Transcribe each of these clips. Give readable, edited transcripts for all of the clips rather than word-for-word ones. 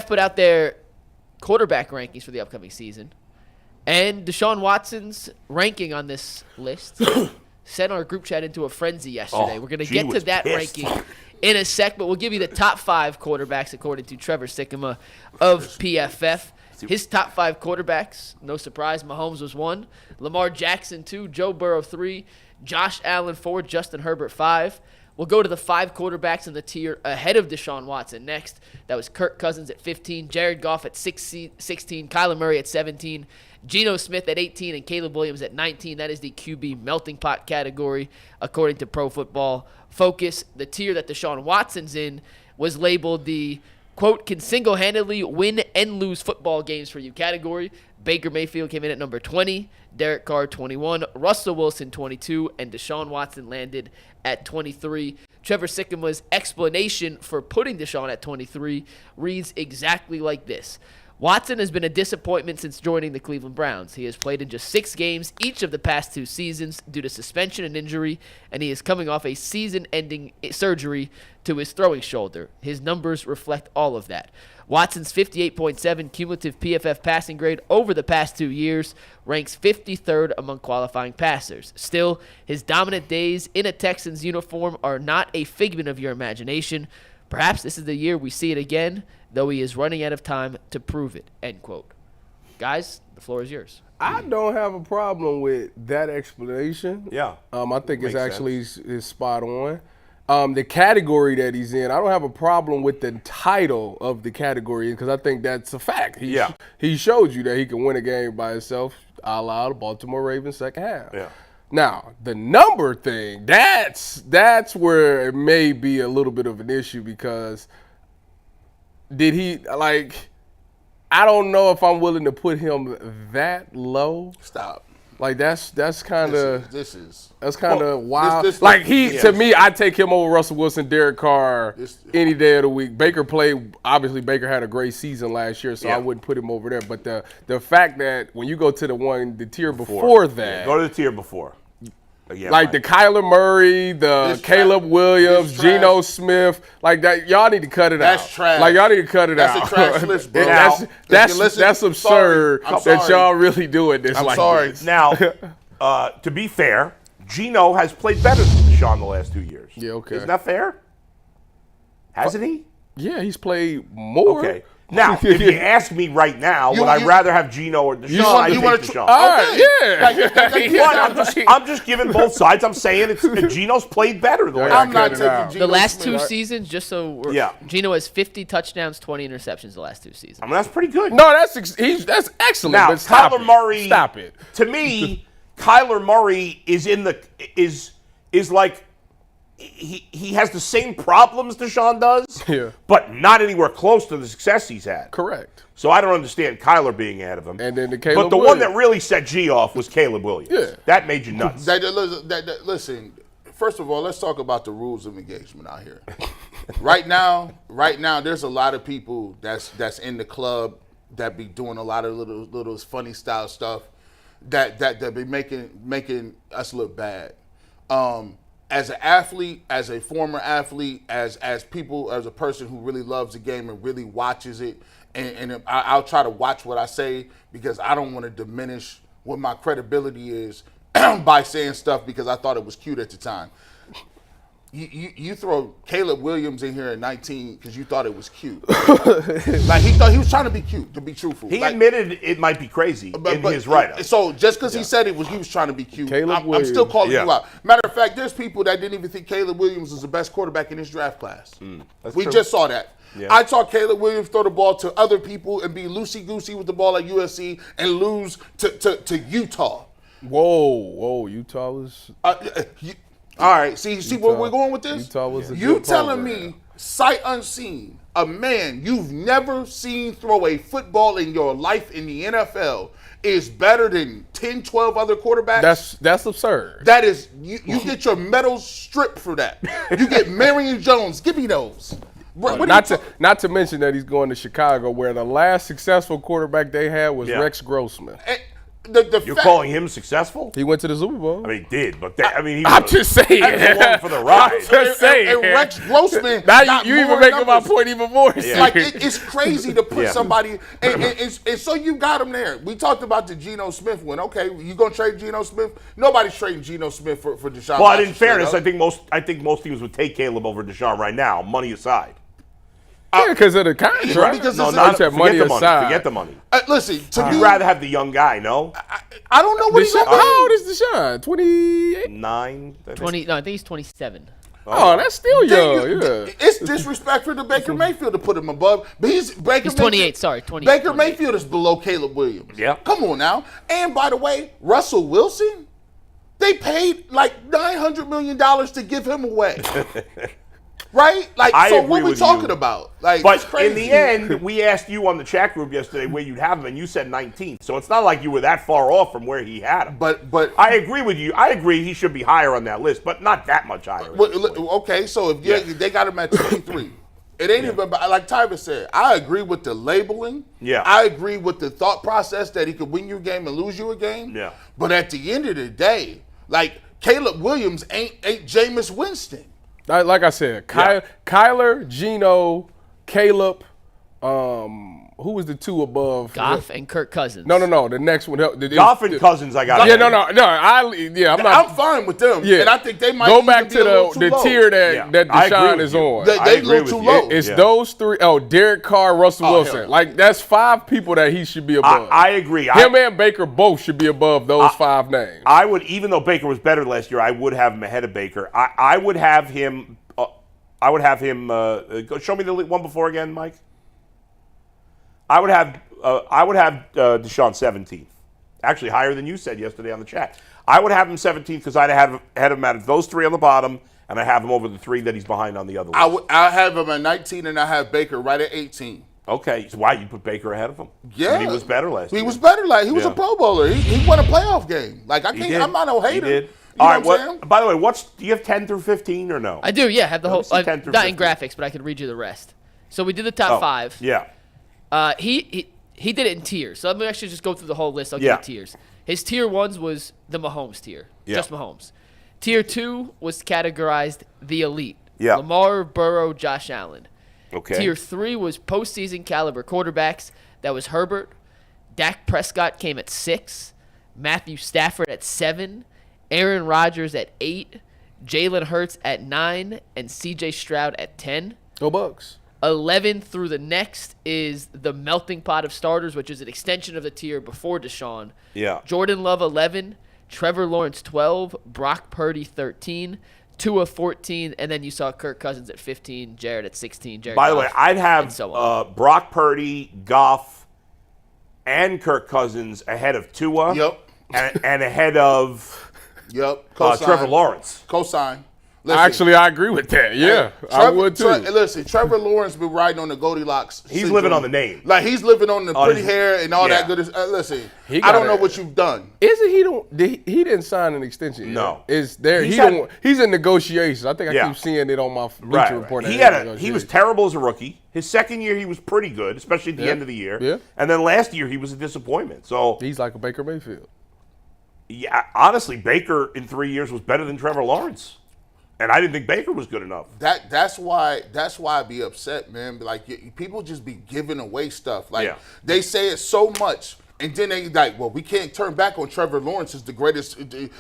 put out their quarterback rankings for the upcoming season, and Deshaun Watson's ranking on this list sent our group chat into a frenzy yesterday. We're going to get to that ranking in a sec, but we'll give you the top 5 quarterbacks according to Trevor Sikkema of PFF. His top 5 quarterbacks, no surprise, Mahomes was 1, Lamar Jackson 2, Joe Burrow 3, Josh Allen 4, Justin Herbert 5. We'll go to the 5 quarterbacks in the tier ahead of Deshaun Watson next. That was Kirk Cousins at 15, Jared Goff at 16, Kyler Murray at 17, Geno Smith at 18, and Caleb Williams at 19. That is the QB melting pot category, according to Pro Football Focus. The tier that Deshaun Watson's in was labeled the, quote, can single-handedly win and lose football games for you category. Baker Mayfield came in at number 20, Derek Carr 21, Russell Wilson 22, and Deshaun Watson landed at 23. Trevor Sikkema's explanation for putting Deshaun at 23 reads exactly like this. Watson has been a disappointment since joining the Cleveland Browns. He has played in just 6 games each of the past 2 seasons due to suspension and injury, and he is coming off a season-ending surgery to his throwing shoulder. His numbers reflect all of that. Watson's 58.7 cumulative PFF passing grade over the past 2 years ranks 53rd among qualifying passers. Still, his dominant days in a Texans uniform are not a figment of your imagination. Perhaps this is the year we see it again, though he is running out of time to prove it, end quote. Guys, the floor is yours. I don't have a problem with that explanation. Yeah. I think it's actually is spot on. The category that he's in, I don't have a problem with the title of the category because I think that's a fact. He showed you that he can win a game by himself, a la the Baltimore Ravens second half. Yeah. Now, the number thing, that's where it may be a little bit of an issue because did he, like, I don't know if I'm willing to put him that low. Stop. Like, that's kind of that's kind of wild. Like, to me, I take him over Russell Wilson, Derek Carr any day of the week. Baker Baker had a great season last year, so I wouldn't put him over there. But the fact that when you go to the tier before that. Go to the tier before. Like the Kyler Murray, the Caleb Williams, Geno Smith, like that. Y'all need to cut it out. That's trash. Like y'all need to cut it out. That's a trash list, bro. That's absurd that y'all really doing this. I'm sorry. Now, to be fair, Geno has played better than Deshaun the last 2 years. Yeah, okay. Isn't that fair? Hasn't he? Yeah, he's played more. Okay. Now, if you ask me right now, would I rather have Geno or Deshaun? I take Deshaun. All right, I'm just giving both sides. I'm saying Geno's played better. I'm not taking Geno. The last 2 seasons, just so Geno has 50 touchdowns, 20 interceptions the last 2 seasons. I mean, that's pretty good. No, that's excellent. Now, but Kyler Murray. Stop it. To me, Kyler Murray is like. He has the same problems Deshaun does, but not anywhere close to the success he's had. Correct. So I don't understand Kyler being ahead of him. And then but the one that really set G off was Caleb Williams. Yeah. That made you nuts. Listen, first of all, let's talk about the rules of engagement out here. Right now, there's a lot of people that's in the club that be doing a lot of little funny style stuff that be making us look bad. As an athlete, as a former athlete, as a person who really loves the game and really watches it, and I'll try to watch what I say because I don't want to diminish what my credibility is by saying stuff because I thought it was cute at the time. You throw Caleb Williams in here at 19 because you thought it was cute. Like he thought he was trying to be cute, to be truthful. He admitted it might be crazy in his write-up. So just because he said he was trying to be cute, I'm still calling you out. Matter of fact, there's people that didn't even think Caleb Williams was the best quarterback in this draft class. We just saw that. Yeah. I saw Caleb Williams throw the ball to other people and be loosey-goosey with the ball at USC and lose to Utah. Whoa, Utah was... All right, see where we're going with this? Utah was you telling me, sight unseen, a man you've never seen throw a football in your life in the NFL is better than 10, 12 other quarterbacks? That's absurd. That is, you get your medals stripped for that. You get Marion Jones. Give me those. Not to mention that he's going to Chicago, where the last successful quarterback they had was Rex Grossman. You're calling him successful? He went to the Super Bowl. I mean, he did, but he I'm just saying. He was along for the ride. I'm just saying. And Rex Grossman. Now you even making my point even more. Yeah. Like it's crazy to put somebody, and so you got him there. We talked about the Geno Smith one. Okay, you gonna trade Geno Smith? Nobody's trading Geno Smith for Deshaun. Well, in fairness, I think most teams would take Caleb over Deshaun right now, money aside. Yeah, because of the contract. Because No, it's- not money forget the money. aside. Forget the money. Listen, to me, You'd rather have the young guy, no? I don't know what he's gonna How old is Deshaun? 28? 9? 20. No, I think he's 27. Oh, that's still young. Yeah. It's disrespectful to Baker Mayfield to put him above. But He's 28. Sorry, 28. Baker 28. Mayfield is below Caleb Williams. Yeah. Come on now. And by the way, Russell Wilson, they paid like $900 million to give him away. Right? Like, I so agree what we with talking you. about? Like, But it's crazy. in the end, we asked you on the chat group yesterday where you'd have him, and you said 19. So it's not like you were that far off from where he had him. But I agree with you. I agree he should be higher on that list, but not that much higher. okay, so if they got him at 23. It ain't even about, like Tyvis said, I agree with the labeling. Yeah. I agree with the thought process that he could win you a game and lose you a game. Yeah. But at the end of the day, like Caleb Williams ain't Jameis Winston. Like I said, Kyler, Geno, Caleb, who was the two above? Goff and Kirk Cousins. No. The next one. Goff and Cousins, I got. Yeah, no. I'm I'm fine with them. Yeah. And I think they might go even back be to a little too the low. tier that I agree Deshaun with is you. on. They I a agree little with too you. low. It's those three. Oh, Derek Carr, Russell hell Wilson. no. Like, that's 5 people that he should be above. I agree. Him and Baker both should be above those 5 names. I would, even though Baker was better last year, I would have him ahead of Baker. I would have him. Show me the one before again, Mike. I would have Deshaun 17th. Actually, higher than you said yesterday on the chat. I would have him 17th because I'd have had him at those 3 on the bottom, and I have him over the 3 that he's behind on the other list. I have him at 19, and I have Baker right at 18. Okay, so why you put Baker ahead of him? Yeah, And he was better last year. He was better. Like he was Yeah. a Pro Bowler. He won a playoff game. Like I He can't. did. I'm not no hater. He did. You All know right. what I'm saying? By the way, do you have 10 through 15 or no? I do, yeah. Have the whole. see 10 through Not in 15. graphics, but I could read you the rest. So we did the top 5. Yeah. He did it in tiers. So let me actually just go through the whole list. I'll Yeah. give you tiers. His tier 1s was the Mahomes tier. Yeah. Just Mahomes. Tier 2 was categorized the elite. Yeah. Lamar, Burrow, Josh Allen. Okay. Tier 3 was postseason caliber quarterbacks. That was Herbert. Dak Prescott came at 6. Matthew Stafford at 7. Aaron Rodgers at 8. Jalen Hurts at 9. And C.J. Stroud at 10. Go Bucks. 11 through the next is the melting pot of starters, which is an extension of the tier before Deshaun. Yeah. Jordan Love 11, Trevor Lawrence 12, Brock Purdy 13, Tua 14, and then you saw Kirk Cousins at 15, Jared at 16. By the way, I'd have and so on. Brock Purdy, Goff, and Kirk Cousins ahead of Tua. Yep. And ahead of Trevor Lawrence. Cosign. Actually, I agree with that. Yeah, I would too. Listen, Trevor Lawrence been riding on the Goldilocks. He's syndrome. living on the name. Like he's living on the pretty his- hair and all yeah. that good. Listen, He I don't know gotta- what you've done. Isn't he didn't sign an extension yet? No. Is there? He's He's in negotiations. I think I Yeah. keep seeing it on my Bleacher Right. Report. He was terrible as a rookie. His second year, he was pretty good, especially at the end of the year. Yeah. And then last year, he was a disappointment. So, He's like a Baker Mayfield. yeah, honestly, Baker in 3 years was better than Trevor Lawrence. And I didn't think Baker was good enough. That's why I be upset, man. Like people just be giving away stuff. Like Yeah. they say it so much, and then they like, well, we can't turn back on Trevor Lawrence as the greatest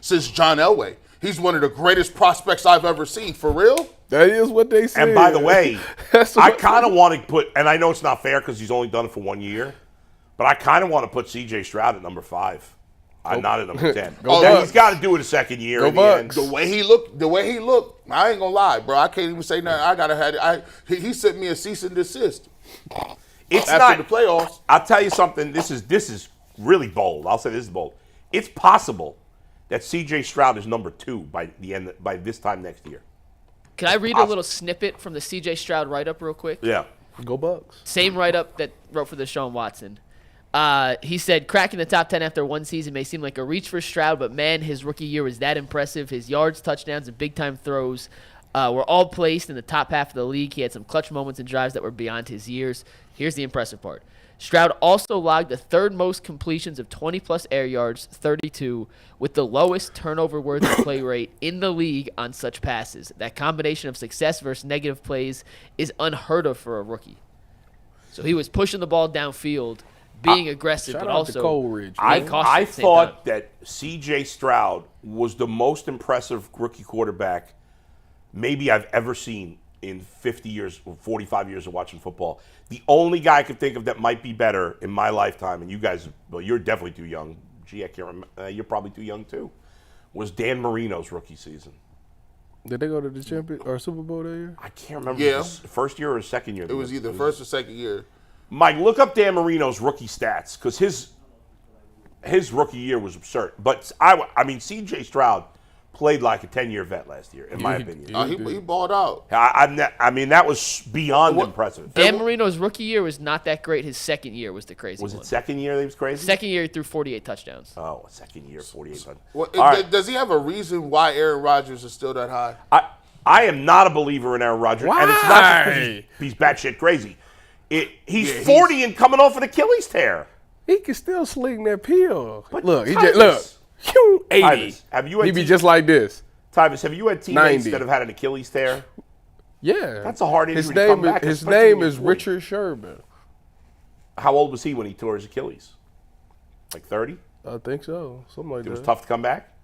since John Elway. He's one of the greatest prospects I've ever seen. For real. That is what they say. And by the way, That's I what- kind of want to put, and I know it's not fair because he's only done it for 1 year, but I kind of want to put C.J. Stroud at number 5. I'm not at number 10. Go Now, Bucks. he's got to do it a second year. Go in the end. Bucks. The way he looked, I ain't gonna lie, bro. I can't even say nothing. I gotta have it. He sent me a cease and desist It's after not the playoffs. I'll tell you something. This is really bold. I'll say this is bold. It's possible that C.J. Stroud is number 2 by this time next year. Can I read a little snippet from the C.J. Stroud write-up real quick? Yeah. Go Bucks. Same write-up that wrote for Deshaun Watson. He said, cracking the top 10 after one season may seem like a reach for Stroud, but man, his rookie year was that impressive. His yards, touchdowns, and big-time throws were all placed in the top half of the league. He had some clutch moments and drives that were beyond his years. Here's the impressive part. Stroud also logged the third most completions of 20-plus air yards, 32, with the lowest turnover-worthy play rate in the league on such passes. That combination of success versus negative plays is unheard of for a rookie. So he was pushing the ball downfield, being aggressive, but also Coleridge. I thought that C.J. Stroud was the most impressive rookie quarterback maybe I've ever seen in 50 years or 45 years of watching football. The only guy I could think of that might be better in my lifetime, and you guys, well, you're definitely too young. Gee, I can't remember. You're probably too young too. Was Dan Marino's rookie season. Did they go to the champion or Super Bowl that year? I can't remember. Yeah. First year or second year? It was either first or second year. Mike, look up Dan Marino's rookie stats because his rookie year was absurd. But I mean, C.J. Stroud played like a 10-year vet last year, in my opinion. He balled out. I mean, that was beyond impressive. Dan Marino's rookie year was not that great. His second year was the crazy one. Was it second year that he was crazy? Second year, he threw 48 touchdowns. Oh, second year, 48 touchdowns. Well, does he have a reason why Aaron Rodgers is still that high? I am not a believer in Aaron Rodgers. Why? And it's not because he's batshit crazy. He's 40 and coming off an Achilles tear. He can still sling that pill. But look, he Tyvis, just 80. Tyvis, have you had he be just like this. Tyvis, have you had teammates 90. that have had an Achilles tear? Yeah. That's a hard injury to come back. His name is Richard Sherman. How old was he when he tore his Achilles? Like 30? I think so. Something like that. It was tough to come back?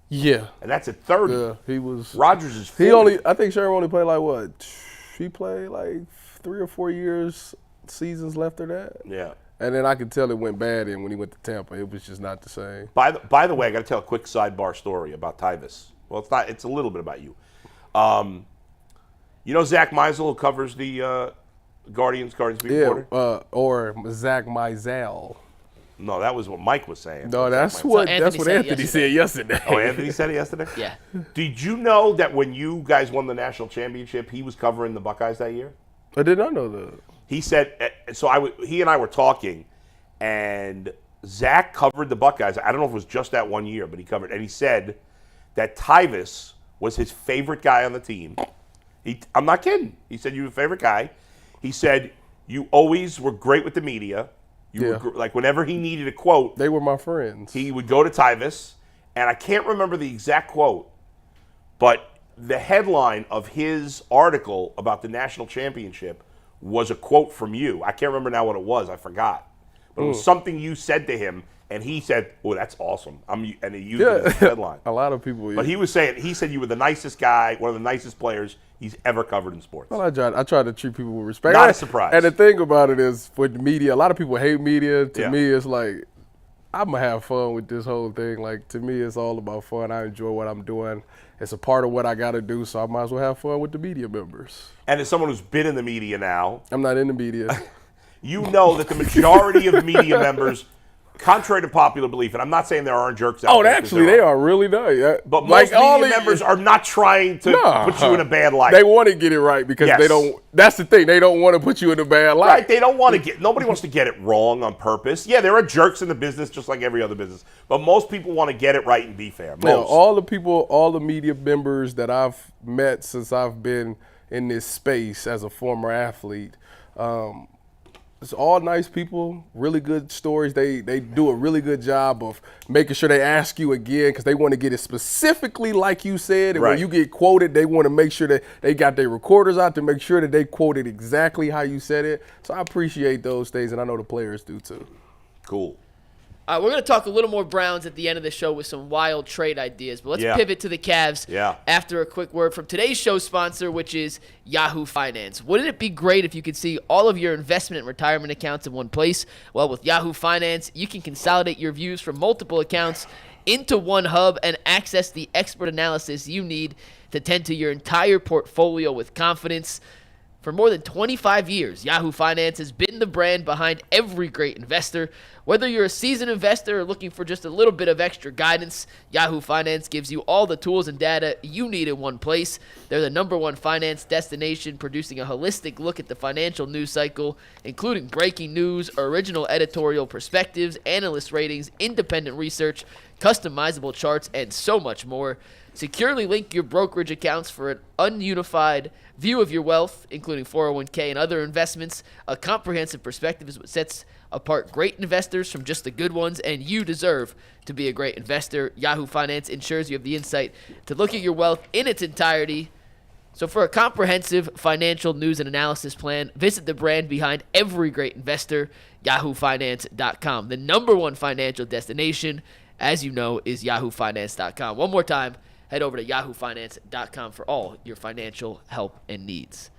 Yeah. And that's at 30. Yeah, he was. Rodgers is 40. I think Sherman only played like what? He played like 3 or 4 years, seasons left of that. Yeah. And then I could tell it went bad in when he went to Tampa. It was just not the same. By the way, I got to tell a quick sidebar story about Tyvis. Well, it's not. It's a little bit about you. You know Zach Meisel, who covers the Guardians beat reporter? Or Zach Meisel. No, that was what Mike was saying. No, that's what Anthony said yesterday. Oh, Anthony said it yesterday? Yeah. Did you know that when you guys won the national championship, he was covering the Buckeyes that year? I did not know that. He said, he and I were talking, and Zach covered the Buckeyes. I don't know if it was just that 1 year, but he covered. And he said that Tyvis was his favorite guy on the team. I'm not kidding. He said, you were your favorite guy. He said, you always were great with the media. You were, like, whenever he needed a quote. They were my friends. He would go to Tyvis, and I can't remember the exact quote, but the headline of his article about the national championship was a quote from you. I can't remember now what it was. I forgot. But it was something you said to him, and he said, "Oh, that's awesome." And he used it as a headline. A lot of people. But he said you were the nicest guy, one of the nicest players he's ever covered in sports. Well, I try to treat people with respect. Not a surprise. And the thing about it is, with media, a lot of people hate media. To me, it's like, I'm going to have fun with this whole thing. Like, to me, it's all about fun. I enjoy what I'm doing. It's a part of what I got to do, so I might as well have fun with the media members. And as someone who's been in the media now. I'm not in the media. You know that the majority of media members, contrary to popular belief, and I'm not saying there aren't jerks out there. Oh, actually, they are really nice. But most media members are not trying to put you in a bad light. They want to get it right because they don't. That's the thing. They don't want to put you in a bad light. Right. They don't want to get. Nobody wants to get it wrong on purpose. Yeah, there are jerks in the business just like every other business. But most people want to get it right and be fair. Most. Now, all the media members that I've met since I've been in this space as a former athlete, it's all nice people, really good stories. They do a really good job of making sure they ask you again because they want to get it specifically like you said. And when you get quoted, they want to make sure that they got their recorders out to make sure that they quoted exactly how you said it. So I appreciate those things, and I know the players do too. Cool. We're going to talk a little more Browns at the end of the show with some wild trade ideas. But let's pivot to the Cavs after a quick word from today's show sponsor, which is Yahoo Finance. Wouldn't it be great if you could see all of your investment and retirement accounts in one place? Well, with Yahoo Finance, you can consolidate your views from multiple accounts into one hub and access the expert analysis you need to tend to your entire portfolio with confidence. For more than 25 years, Yahoo Finance has been the brand behind every great investor. Whether you're a seasoned investor or looking for just a little bit of extra guidance, Yahoo Finance gives you all the tools and data you need in one place. They're the #1 finance destination, producing a holistic look at the financial news cycle, including breaking news, original editorial perspectives, analyst ratings, independent research, customizable charts, and so much more. Securely link your brokerage accounts for an ununified view of your wealth, including 401k and other investments. A comprehensive perspective is what sets apart great investors from just the good ones, and you deserve to be a great investor. Yahoo Finance ensures you have the insight to look at your wealth in its entirety. So for a comprehensive financial news and analysis plan, visit the brand behind every great investor, yahoofinance.com. The number one financial destination, as you know, is yahoofinance.com. One more time, head over to yahoofinance.com for all your financial help and needs.